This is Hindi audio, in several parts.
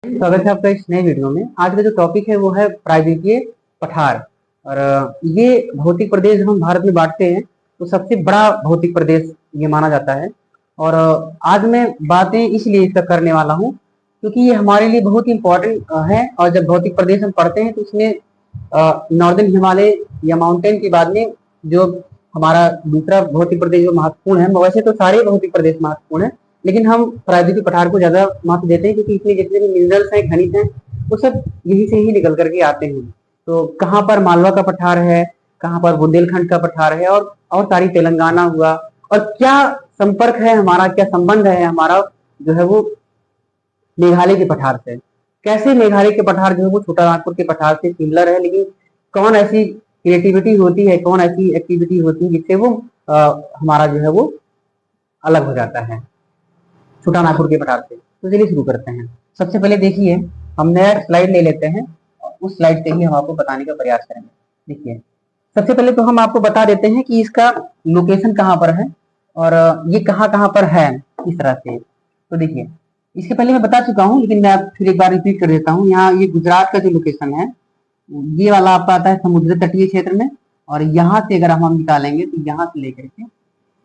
स्वागत है आपका इस नए वीडियो में। आज का जो टॉपिक है वो है प्रायद्वीपीय पठार। और ये भौतिक प्रदेश हम भारत में बांटते हैं तो सबसे बड़ा भौतिक प्रदेश ये माना जाता है। और आज मैं बातें इसलिए इसका करने वाला हूँ क्योंकि ये हमारे लिए बहुत ही इम्पोर्टेंट है। और जब भौतिक प्रदेश हम पढ़ते हैं तो उसमें नॉर्दर्न हिमालय या माउंटेन के बाद में जो हमारा दूसरा भौतिक प्रदेश जो महत्वपूर्ण है, वैसे तो सारे भौतिक प्रदेश महत्वपूर्ण है लेकिन हम प्रायद्वीपीय पठार को ज्यादा महत्व देते हैं क्योंकि इसमें जितने भी मिनरल्स हैं, खनिज हैं, वो सब यहीं से ही निकल करके आते हैं। तो कहाँ पर मालवा का पठार है, कहाँ पर बुंदेलखंड का पठार है, और सारी तेलंगाना हुआ, और क्या संपर्क है हमारा, क्या संबंध है हमारा जो है वो मेघालय के पठार से। कैसे मेघालय के पठार जो है वो छोटा नागपुर के पठार से सिमिलर है, लेकिन कौन ऐसी क्रिएटिविटी होती है, कौन ऐसी एक्टिविटी होती है जिससे वो हमारा जो है वो अलग हो जाता है छोटा नागपुर के पठार से। तो चलिए शुरू करते हैं। सबसे पहले देखिए, हम नया स्लाइड ले लेते हैं, उस स्लाइड से ही हम आपको बताने का प्रयास करेंगे। देखिए, सबसे पहले तो हम आपको बता देते हैं कि इसका लोकेशन कहाँ पर है और ये कहाँ कहाँ पर है इस तरह से। तो देखिए, इसके पहले मैं बता चुका हूँ लेकिन मैं फिर एक बार रिपीट कर देता हूँ। यहाँ ये गुजरात का जो लोकेशन है ये वाला आपका आता है समुद्र तटीय क्षेत्र में, और यहाँ से अगर हम निकालेंगे तो यहाँ से लेकर के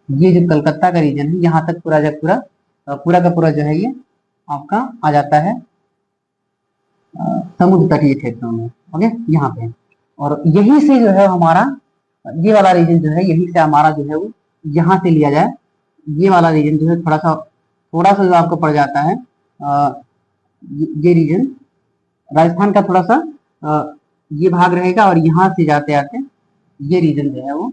ये जो कलकत्ता का रीजन है यहाँ तक पूरा का पूरा जो है ये आपका आ जाता है समुद्र तटीय क्षेत्रों में। ओके, यहाँ पे, और यहीं से जो है हमारा ये वाला रीजन जो है, यहीं से हमारा जो है वो यहाँ से लिया जाए, ये वाला रीजन जो है थोड़ा सा जो आपको पड़ जाता है ये रीजन राजस्थान का थोड़ा सा ये भाग रहेगा, और यहाँ से जाते आते ये रीजन जो है वो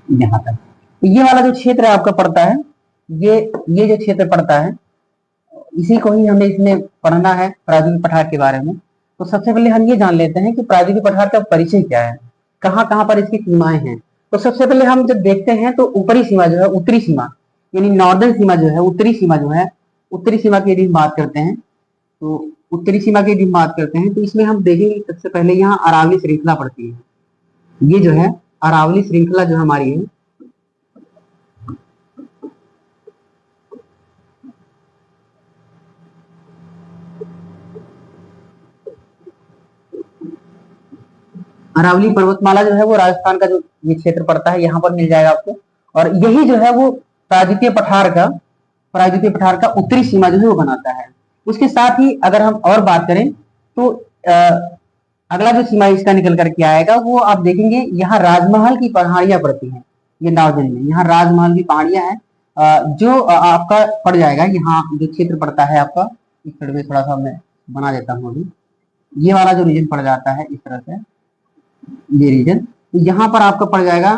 यहाँ तक। तो ये वाला जो क्षेत्र आपका पड़ता है, ये जो क्षेत्र पड़ता है, इसी को ही हमें इसमें पढ़ना है प्रायद्वीपीय पठार के बारे में। तो सबसे पहले हम ये जान लेते हैं कि प्रायद्वीपीय पठार का परिचय क्या है, कहाँ कहाँ पर इसकी सीमाएं हैं। तो सबसे पहले हम जब देखते हैं तो ऊपरी सीमा जो है, उत्तरी सीमा यानी नॉर्दर्न सीमा जो है, उत्तरी सीमा जो है, उत्तरी सीमा की यदि बात करते हैं तो उत्तरी सीमा की यदि बात करते हैं तो इसमें हम देखेंगे सबसे पहले यहाँ अरावली श्रृंखला पड़ती है। ये जो है अरावली श्रृंखला जो हमारी है, अरावली पर्वतमाला जो है वो राजस्थान का जो ये क्षेत्र पड़ता है यहाँ पर मिल जाएगा आपको। और यही जो है वो प्रायद्वीपीय पठार का उत्तरी सीमा जो है वो बनाता है। उसके साथ ही अगर हम और बात करें तो अगला जो सीमा इसका निकल करके आएगा वो आप देखेंगे यहाँ राजमहल की पहाड़ियां पड़ती हैं। ये नॉर्दर्न में यहाँ राजमहल की पहाड़ियां हैं जो आपका पड़ जाएगा, यहाँ जो क्षेत्र पड़ता है आपका, इस तरह में थोड़ा सा मैं बना देता हूँ अभी, ये वाला जो रीजन पड़ जाता है इस तरह से, ये रीजन तो यहाँ पर आपका पड़ जाएगा,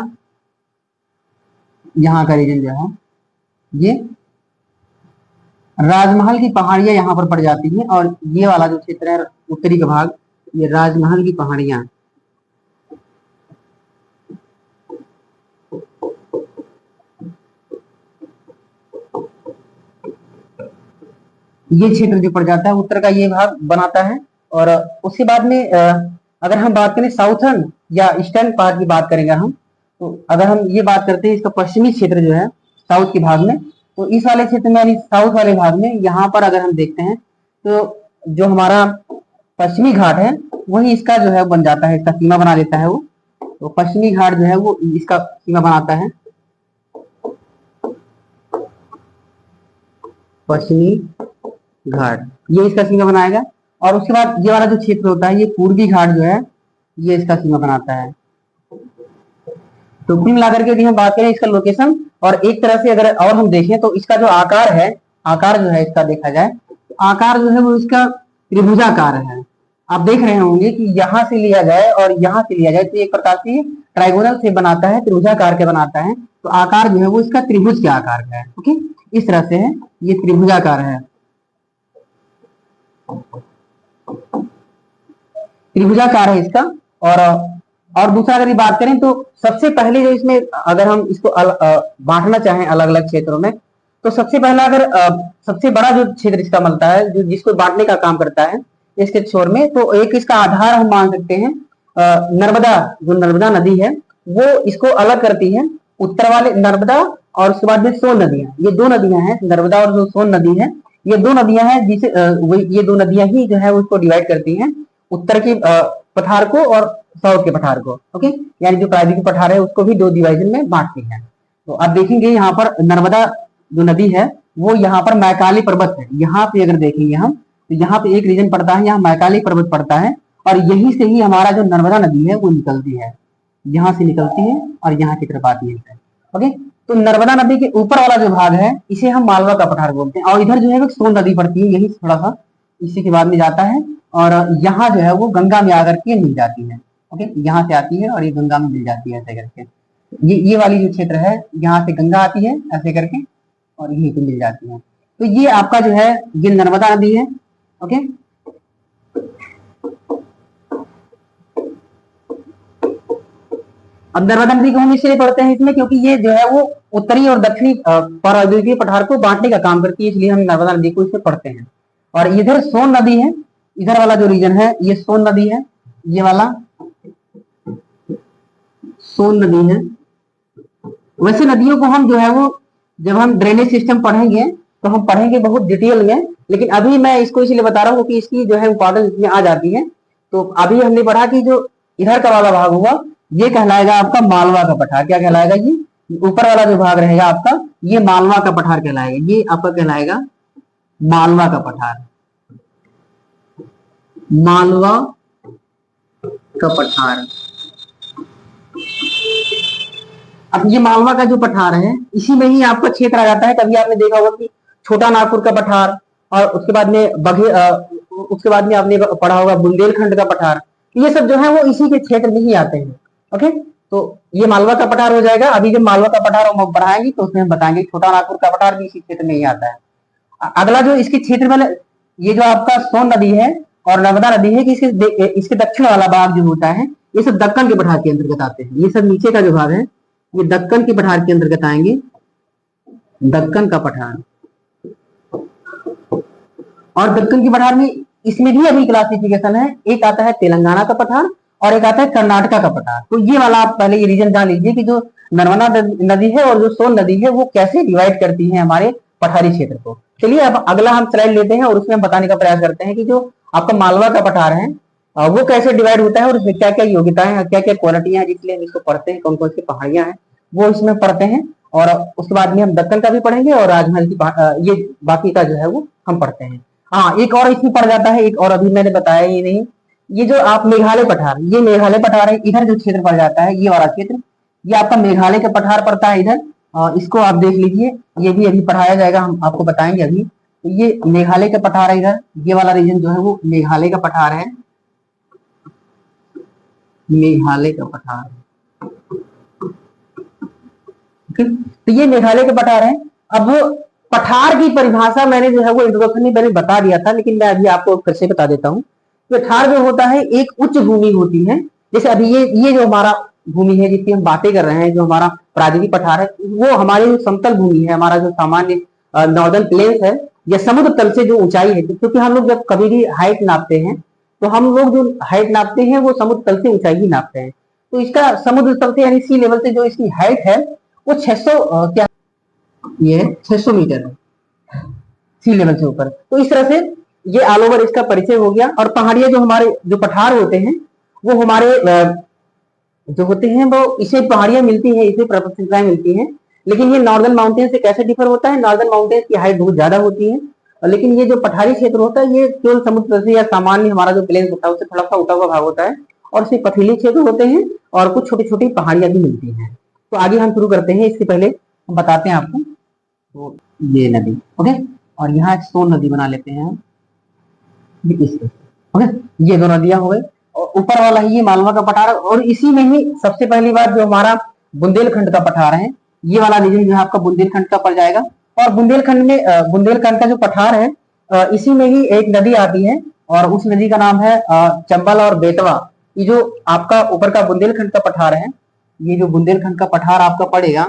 यहाँ का रीजन जो है ये राजमहल की पहाड़ियां यहाँ पर पड़ जाती हैं। और ये वाला जो क्षेत्र है उत्तरी का भाग, ये राजमहल की पहाड़ियां, ये क्षेत्र जो पड़ जाता है उत्तर का ये भाग बनाता है। और उसके बाद में अगर हम बात करें साउथर्न या ईस्टर्न पार्ट की बात करेंगे हम, तो अगर हम ये बात करते हैं इसका पश्चिमी क्षेत्र जो है साउथ के भाग में, तो इस वाले क्षेत्र में यानी साउथ वाले भाग में यहाँ पर अगर हम देखते हैं तो जो हमारा पश्चिमी घाट है वही इसका जो है बन जाता है, इसका सीमा बना देता है वो। तो पश्चिमी घाट जो है वो इसका सीमा बनाता है, पश्चिमी घाट ये इसका सीमा बनाएगा। और उसके बाद ये वाला जो क्षेत्र होता है ये पूर्वी घाट जो है ये इसका सीमा बनाता है। तो कुल मिलाकर के यदि हम बात करें इसका लोकेशन, और एक तरह से अगर और हम देखें तो इसका जो आकार है, आकार जो है इसका देखा जाए तो आकार जो है वो इसका त्रिभुजाकार है। आप देख रहे होंगे कि यहाँ से लिया जाए और यहाँ से लिया जाए तो एक प्रकार से ट्राइगोनल से बनाता है, त्रिभुजाकार के बनाता है। तो आकार जो है वो इसका त्रिभुज के आकार का है। ओके, इस तरह से है, ये त्रिभुजाकार है, त्रिभुजाकार है इसका। और दूसरा अगर बात करें तो सबसे पहले जो इसमें अगर हम इसको बांटना चाहें अलग अलग क्षेत्रों में, तो सबसे पहला अगर सबसे बड़ा जो क्षेत्र इसका मिलता है जो जिसको बांटने का काम करता है इसके छोर में, तो एक इसका आधार हम मान सकते हैं नर्मदा, जो नर्मदा नदी है वो इसको अलग करती है। उत्तर वाले नर्मदा और उसके बाद में सोन नदियां, ये दो नदियां हैं, नर्मदा और जो सोन नदी है ये दो नदियां हैं जिसे ये दो नदियां ही जो है उसको डिवाइड करती हैं, उत्तर के पठार को और साउथ के पठार को। ओके, यानी जो प्रायद्वीपीय पठार है उसको भी दो डिवाइजन में बांटती है। तो आप देखेंगे यहाँ पर नर्मदा जो नदी है वो यहाँ पर मैकाली पर्वत है। यहाँ पे अगर देखेंगे हम तो यहाँ पे एक रीजन पड़ता है, यहाँ मैकाली पर्वत पड़ता है, और यहीं से ही हमारा जो नर्मदा नदी है वो निकलती है, यहाँ से निकलती है और यहाँ की तरफ आती है। ओके, तो नर्मदा नदी के ऊपर वाला जो भाग है इसे हम मालवा का पठार बोलते हैं, और इधर जो है सोन नदी पड़ती है, यही थोड़ा सा इसी के बाद में जाता है, और यहाँ जो है वो गंगा में आकर के मिल जाती है। ओके, यहाँ से आती है और ये गंगा में मिल जाती है ऐसे करके। ये वाली जो क्षेत्र है यहाँ से गंगा आती है ऐसे करके और यहीं पे मिल जाती है। तो ये आपका जो है ये नर्मदा नदी है। ओके, अब नर्मदा नदी को हम इसलिए पढ़ते हैं इसमें क्योंकि ये जो है वो उत्तरी और दक्षिणी प्रायद्वीपीय पठार को बांटने का काम करती है, इसलिए हम नर्मदा नदी को इसमें पढ़ते हैं। और इधर सोन नदी है, इधर वाला जो रीजन है ये सोन नदी है, ये वाला सोन नदी है। वैसे नदियों को हम जो है वो जब हम ड्रेनेज सिस्टम पढ़ेंगे तो हम पढ़ेंगे बहुत डिटेल में, लेकिन अभी मैं इसको इसलिए बता रहा हूँ कि इसकी जो है इंपॉर्टेंस इसमें आ जाती है। तो अभी हमने पढ़ा कि जो इधर का वाला भाग हुआ ये कहलाएगा आपका मालवा का पठार। क्या कहलाएगा? ये ऊपर वाला जो भाग रहेगा आपका ये मालवा का पठार कहलाएगा, ये आपका कहलाएगा मालवा का पठार, मालवा का पठार। अब ये मालवा का जो पठार है इसी में ही आपका क्षेत्र आ जाता है। कभी आपने देखा होगा कि छोटा नागपुर का पठार और उसके बाद में उसके बाद में आपने पढ़ा होगा बुंदेलखंड का पठार, ये सब जो है वो इसी के क्षेत्र में ही आते हैं। ओके, तो ये मालवा का पठार हो जाएगा। अभी जब मालवा का पठार हम बढ़ाएंगे तो उसमें हम बताएंगे छोटा नागपुर का पठार भी इसी क्षेत्र में ही आता है। अगला जो इसके क्षेत्र में ये जो आपका सोन नदी है और नर्मदा नदी है कि इसके दक्षिण वाला भाग जो होता है ये सब दक्कन के पठार के अंतर्गत आते हैं। ये सब नीचे का जो भाग है ये दक्कन के पठार के अंतर्गत आएंगे, दक्कन का पठार। और दक्कन के पठार में इसमें भी अभी क्लासिफिकेशन है, एक आता है तेलंगाना का पठार और एक आता है कर्नाटका का पठार। तो ये वाला आप पहले ये रीजन जान लीजिए कि जो नर्मदा नदी है और जो सोन नदी है वो कैसे डिवाइड करती है हमारे पठारी क्षेत्र को। चलिए अब अगला हम स्लाइड लेते हैं और उसमें हम बताने का प्रयास करते हैं कि जो आपका मालवा का पठार है वो कैसे डिवाइड होता है और उसमें क्या क्या योग्यताएं हैं, क्या क्या क्वालिटियां हैं जिसलिए हम इसको पढ़ते हैं, कौन कौन सी पहाड़ियां हैं वो इसमें पढ़ते हैं। और उसके बाद में हम दक्कन का भी पढ़ेंगे और राजमहल की ये बाकी का जो है वो हम पढ़ते हैं। हाँ, एक और इसमें पड़ जाता है, एक और अभी मैंने बताया ये नहीं, ये जो आप मेघालय पठार, ये मेघालय पठार है, इधर जो क्षेत्र पड़ जाता है ये वाला क्षेत्र, ये आपका मेघालय का पठार पड़ता है इधर। इसको आप देख लीजिए, ये भी अभी पढ़ाया जाएगा, हम आपको बताएंगे अभी। तो ये मेघालय का पठार है इधर, ये वाला रीजन जो है वो मेघालय का पठार है, मेघालय का पठार। तो ये मेघालय के पठार है। अब पठार की परिभाषा मैंने जो है वो इंट्रोडक्शन में पहले बता दिया था, लेकिन मैं अभी आपको फिर से बता देता हूँ। पठार जो होता है एक उच्च भूमि होती है, जैसे अभी ये जो हमारा भूमि है जिसकी हम बातें कर रहे हैं, जो हमारा प्रायद्वीपीय पठार है वो हमारी जो समतल भूमि है, हमारा जो सामान्य नॉर्दर्न प्लेन्स है या समुद्र तल से जो ऊंचाई है, क्योंकि हम लोग जब कभी भी हाइट नापते हैं तो हम लोग जो हाइट नापते हैं वो समुद्र तल से ऊंचाई ही नापते हैं। तो इसका समुद्र तल से यानी सी लेवल से जो इसकी हाइट है वो 600 क्या ये 600 मीटर है सी लेवल से ऊपर। तो इस तरह से ये ऑल ओवर इसका परिचय हो गया। और पहाड़ियां जो हमारे जो पठार होते हैं वो हमारे जो होते हैं वो इसे पहाड़ियां मिलती हैं, इसे पर्वत श्रृंखलाएं मिलती हैं। लेकिन ये नॉर्दर्न माउंटेन से कैसे डिफर होता है? नॉर्दर्न माउंटेन की हाइट बहुत ज्यादा होती है, लेकिन ये जो पठारी क्षेत्र होता है ये केवल समुद्र से या सामान्य हमारा जो प्लेन होता है उससे थोड़ा सा उठा हुआ भाग होता है, और सिर्फ पथरीले क्षेत्र होते हैं और कुछ छोटी छोटी पहाड़ियां भी मिलती हैं। तो आगे हम शुरू करते हैं, इससे पहले हम बताते हैं आपको। तो ये नदी, ओके, और यहाँ एक सोन नदी बना लेते हैं हम, ओके। ये दो नदियां हो गई और ऊपर वाला ही ये मालवा का पठार, और इसी में ही सबसे पहली बार जो हमारा बुंदेलखंड का पठार है, ये वाला रीजन जो है आपका बुंदेलखंड का पड़ जाएगा। और बुंदेलखंड में बुंदेलखंड का जो पठार है इसी में ही एक नदी आती है और उस नदी का नाम है चंबल और बेतवा। ये जो आपका ऊपर का बुंदेलखंड का पठार है, ये जो बुंदेलखंड का पठार आपका पड़ेगा,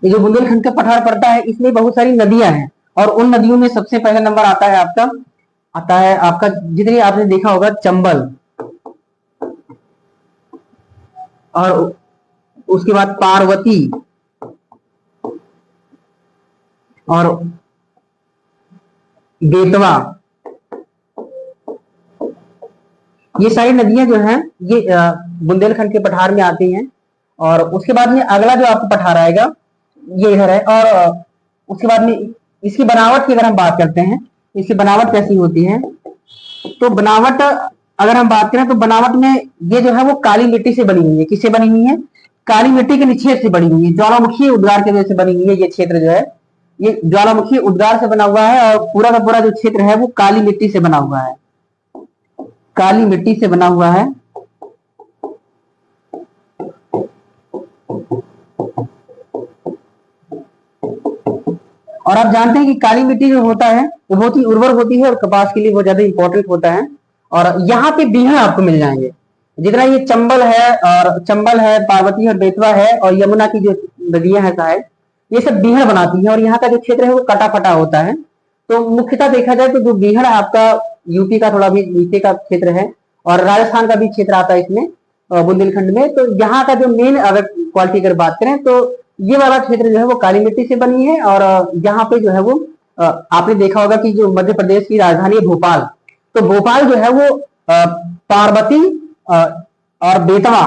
ये जो बुंदेलखंड का पठार पड़ता है इसमें बहुत सारी नदियां हैं, और उन नदियों में सबसे पहला नंबर आता है आपका जितनी आपने देखा होगा चंबल, और उसके बाद पार्वती और बेतवा, ये सारी नदियां जो हैं ये बुंदेलखंड के पठार में आती हैं। और उसके बाद में अगला जो आपको पठार आएगा ये इधर है। और उसके बाद में इसकी बनावट की अगर हम बात करते हैं, इसकी बनावट कैसी होती है, तो बनावट अगर हम बात करें तो बनावट में ये जो है वो काली मिट्टी से बनी हुई है। किससे बनी हुई है? काली मिट्टी के निक्षेप से बनी हुई है, ज्वालामुखी उद्गार के वजह से बनी हुई है। ये क्षेत्र जो है ये ज्वालामुखी उद्गार से बना हुआ है, और पूरा का पूरा जो क्षेत्र है वो काली मिट्टी से बना हुआ है, काली मिट्टी से बना हुआ है। और आप जानते हैं कि काली मिट्टी जो होता है वो बहुत ही उर्वर होती है और कपास के लिए बहुत ज्यादा इंपॉर्टेंट होता है। और यहाँ पे बीहड़ आपको मिल जाएंगे, जितना ये चंबल है, और चंबल है, पार्वती और बेतवा है, और यमुना की जो नदियां हैं साहेब, ये सब बीहड़ बनाती है। और यहाँ का जो क्षेत्र है वो कटा फटा होता है। तो मुख्यतः देखा जाए तो जो बीहड़ आपका यूपी का थोड़ा भी नीचे का क्षेत्र है, और राजस्थान का भी क्षेत्र आता है इसमें, बुंदेलखंड में। तो यहाँ का जो मेन अगर क्वालिटी अगर बात करें तो ये वाला क्षेत्र जो है वो काली मिट्टी से बनी है। और यहाँ पे जो है वो आपने देखा होगा कि जो मध्य प्रदेश की राजधानी है भोपाल, तो भोपाल जो है वो पार्वती और बेतवा,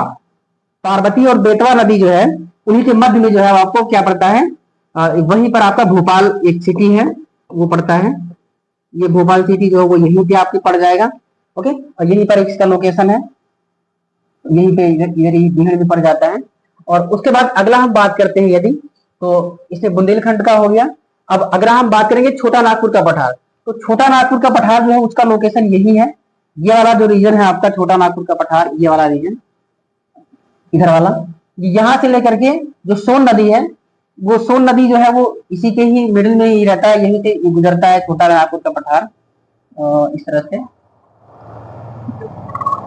पार्वती और बेतवा नदी जो है उन्हीं के मध्य में जो है आपको क्या पड़ता है, वहीं पर आपका भोपाल एक सिटी है वो पड़ता है। ये भोपाल सिटी जो है वो यहीं पे आपके पड़ जाएगा। ओके, और यहीं पर इसका लोकेशन है, यहीं पे इधर ही बिहार में पड़ जाता है। और उसके बाद अगला हम बात करते हैं यदि, तो इसमें बुंदेलखंड का हो गया। अब अगर हम बात करेंगे छोटा नागपुर का पठार, तो छोटा नागपुर का पठार जो है उसका लोकेशन यही है। ये वाला जो रीजन है आपका छोटा नागपुर का पठार, ये वाला रीजन इधर वाला, यहां से लेकर के जो सोन नदी है, वो सोन नदी जो है वो इसी के ही मिडिल में ही रहता है, यहीं से गुजरता है छोटा नागपुर का पठार इस तरह से।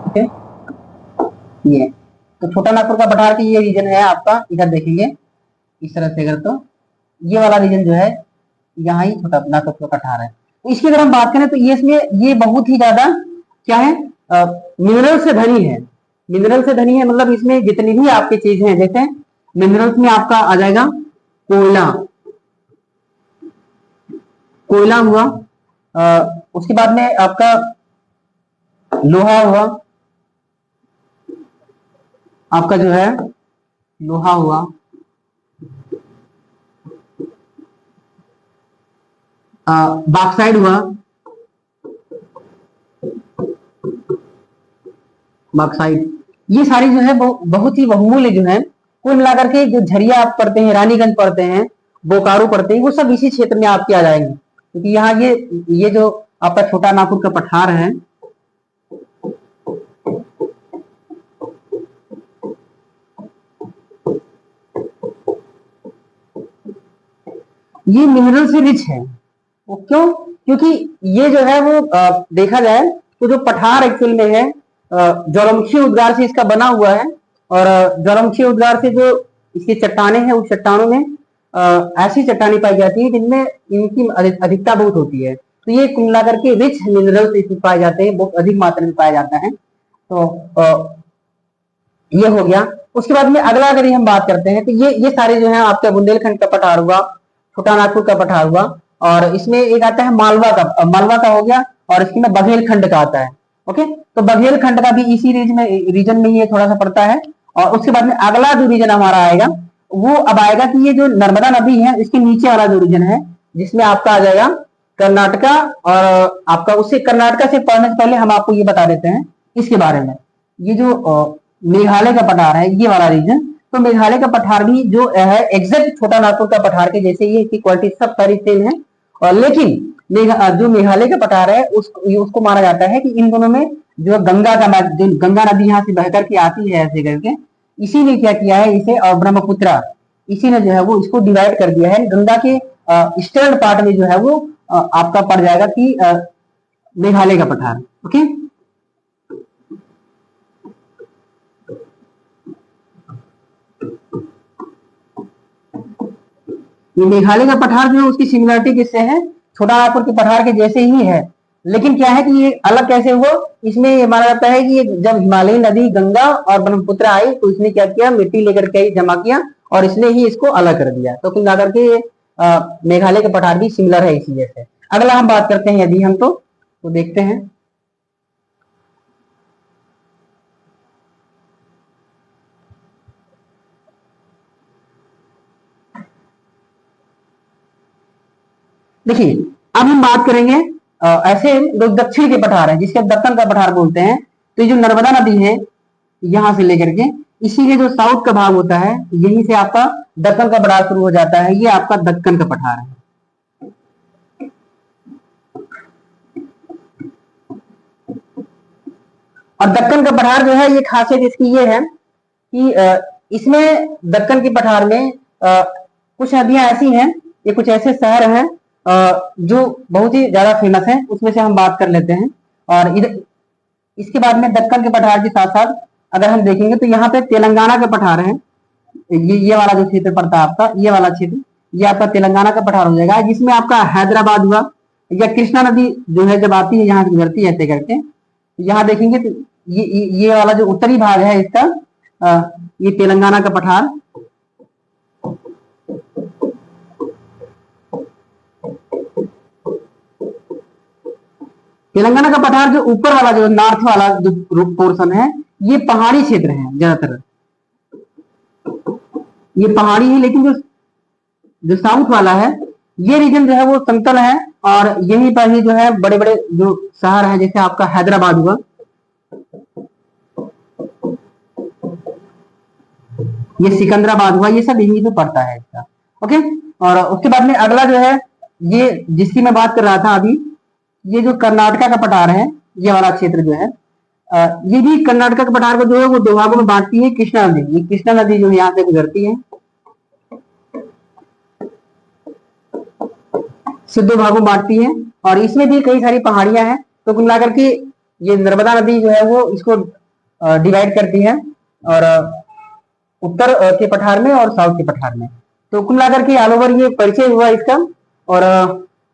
ओके, ये तो छोटा नागपुर का पठार की ये रीजन है आपका, इधर देखेंगे इस तरह से अगर, तो ये वाला रीजन जो है यहाँ ही छोटा नागपुर का पठार है। तो इसकी अगर हम बात करें तो ये इसमें ये बहुत ही ज्यादा क्या है, मिनरल से धनी है। मिनरल से धनी है मतलब इसमें जितनी भी आपकी चीजें हैं, जैसे मिनरल्स में आपका आ जाएगा कोयला, कोयला हुआ, उसके बाद में आपका लोहा हुआ, आपका जो है लोहा हुआ, बॉक्साइड हुआ, बॉक्साइड, ये सारी जो है बहुत ही बहुमूल्य जो है। कुल मिलाकर के जो झरिया आप पढ़ते हैं, रानीगंज पढ़ते हैं, बोकारो पढ़ते हैं, वो सब इसी क्षेत्र में आपके आ जाएंगे। क्योंकि यहाँ ये जो आपका छोटा नागपुर का पठार है, ये मिनरल से रिच है। वो क्यों? क्योंकि ये जो है वो देखा जाए तो जो पठार एक्चुअल में है ज्वालामुखी उद्गार से इसका बना हुआ है। और ज्वालामुखी उद्गार से जो इसकी चट्टाने हैं, उस चट्टानों में ऐसी चट्टानें पाई जाती है जिनमें इनकी अधिकता बहुत होती है। तो ये कुल मिलाकर के रिच मिनरल्स इसमें पाए जाते हैं, बहुत अधिक मात्रा में पाया जाता है। तो ये हो गया। उसके बाद में अगला अगर हम बात करते हैं तो ये सारे जो है आपका बुंदेलखंड का पठार हुआ, छोटा नागपुर का पठार हुआ, और इसमें एक आता है मालवा का, मालवा का हो गया, और इसमें बघेलखंड का आता है। ओके, तो बघेलखंड का भी इसी रीजन में ये थोड़ा सा पड़ता है। और उसके बाद में अगला जो रीजन हमारा आएगा वो अब आएगा कि ये जो नर्मदा नदी है इसके नीचे वाला जो रीजन है, जिसमें आपका आ जाएगा कर्नाटका। और आपका उससे कर्नाटका से पढ़ने से पहले हम आपको ये बता देते हैं इसके बारे में, ये जो मेघालय का पठार है ये वाला रीजन, तो मेघालय का पठार भी जो है एग्जैक्ट छोटा नागपुर का पठार के जैसे ही इसकी क्वालिटी सब सारी सेम है। और लेकिन जो मेघालय का पठार है उसको माना जाता है कि इन दोनों में जो गंगा नदी यहाँ से बहकर के आती है ऐसे करके, इसी ने क्या किया है इसे, और ब्रह्मपुत्रा, इसी ने जो है वो इसको डिवाइड कर दिया है। गंगा के ईस्टर्न पार्ट में जो है वो आपका पड़ जाएगा कि मेघालय का पठार। ओके, ये मेघालय का पठार जो है उसकी सिमिलरिटी किससे है, छोटा नागपुर के पठार के जैसे ही है, लेकिन क्या है कि ये अलग कैसे हुआ, इसमें ये माना जाता है कि जब हिमालयी नदी गंगा और ब्रह्मपुत्र आई तो इसने क्या किया, मिट्टी लेकर के जमा किया और इसने ही इसको अलग कर दिया। तो कुल मिलाकर के मेघालय के पठार भी सिमिलर है इसी जैसे। अगला हम बात करते हैं यदि हम तो देखते हैं। देखिए अब हम बात करेंगे ऐसे जो दक्षिण के पठार है, जिसके दक्कन का पठार बोलते हैं। तो ये जो नर्मदा नदी है यहां से लेकर के इसी के जो साउथ का भाग होता है, यहीं से आपका दक्कन का पठार शुरू हो जाता है। ये आपका दक्कन का पठार है। और दक्कन का पठार जो है, ये खासियत इसकी ये है कि इसमें दक्कन के पठार में कुछ नदियां ऐसी हैं, ये कुछ ऐसे शहर हैं जो बहुत ही ज्यादा फेमस है, उसमें से हम बात कर लेते हैं। और इधर इसके बाद में दक्कन के पठार के साथ साथ अगर हम देखेंगे तो यहाँ पे तेलंगाना का पठार है। ये वाला जो क्षेत्र पड़ता है आपका, ये वाला क्षेत्र, ये आपका तेलंगाना का पठार हो जाएगा, जिसमें आपका हैदराबाद हुआ या कृष्णा नदी जो है जब आती है यहाँ से गुजरती है ऐसे करके। यहाँ देखेंगे तो ये वाला जो उत्तरी भाग है इसका, ये तेलंगाना का पठार। तेलंगाना का पठार जो ऊपर वाला जो नॉर्थ वाला जो पोर्शन है, ये पहाड़ी क्षेत्र है ज्यादातर, ये पहाड़ी है। लेकिन जो साउथ वाला है ये रीजन जो है वो समतल है, और यहीं पर ही जो है बड़े बड़े जो शहर है, जैसे आपका हैदराबाद हुआ, ये सिकंदराबाद हुआ, ये सब यही तो पड़ता है इसका। ओके, और उसके बाद में अगला जो है, ये जिसकी मैं बात कर रहा था अभी, ये जो कर्नाटका का पठार है, ये वाला क्षेत्र जो है, ये भी कर्नाटका के पठार को जो है वो दो भागों में बांटती है कृष्णा नदी। ये कृष्णा नदी जो यहाँ से गुजरती है, से दो भागों में बांटती है, और इसमें भी कई सारी पहाड़ियां हैं। तो कुल मिलाकर के ये नर्मदा नदी जो है वो इसको डिवाइड करती है, और उत्तर के पठार में और साउथ के पठार में। तो कुल मिलाकर के ऑल ओवर ये परिचय हुआ इसका। और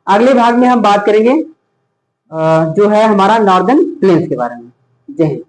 अगले भाग में हम बात करेंगे जो है हमारा नॉर्दर्न प्लेन्स के बारे में। जय हिंद।